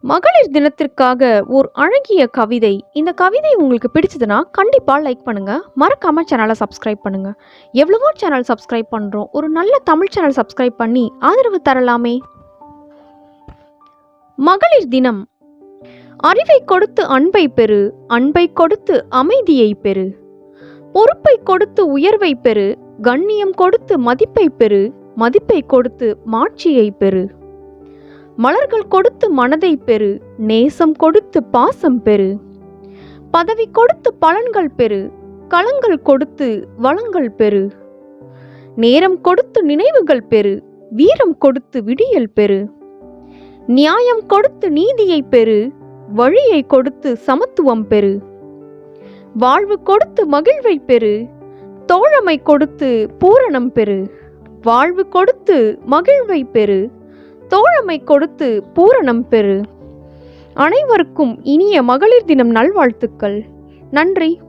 மகளிர் தினத்திற்காக ஒரு அழகிய கவிதை. இந்த கவிதை உங்களுக்கு பிடிச்சதுன்னா கண்டிப்பா லைக் பண்ணுங்க. மறக்காம சேனலை சப்ஸ்கிரைப் பண்ணுங்க. எவ்வளவோ சேனல் சப்ஸ்கிரைப் பண்றோம். ஒரு நல்ல தமிழ் சேனல் சப்ஸ்கிரைப் பண்ணி ஆதரவு தரலாமே. மகளிர் தினம். அறிவை கொடுத்து அன்பை பெறு, அன்பை கொடுத்து அமைதியை பெறு, பொறுப்பை கொடுத்து உயர்வை பெறு, கண்ணியம் கொடுத்து மதிப்பை பெறு, மதிப்பை கொடுத்து மாட்சியை பெறு, மலர்கள் கொடுத்து மனதை பெறு, நேசம் கொடுத்து பாசம் பெறு, பதவி கொடுத்து பலன்கள் பெறு, களங்கள் கொடுத்து வளங்கள் பெறு, நேரம் கொடுத்து நினைவுகள் பெறு, வீரம் கொடுத்து விடியல் பெறு, நியாயம் கொடுத்து நீதியை பெறு, வழியை கொடுத்து சமத்துவம் பெறு, வாழ்வு கொடுத்து மகிழ்வை பெறு, தோழமை கொடுத்து பூரணம் பெறு, வாழ்வு கொடுத்து மகிழ்வை பெறு, தோழமை கொடுத்து பூரணம் பெறு. அனைவருக்கும் இனிய மகளிர் தினம் நல்வாழ்த்துக்கள். நன்றி.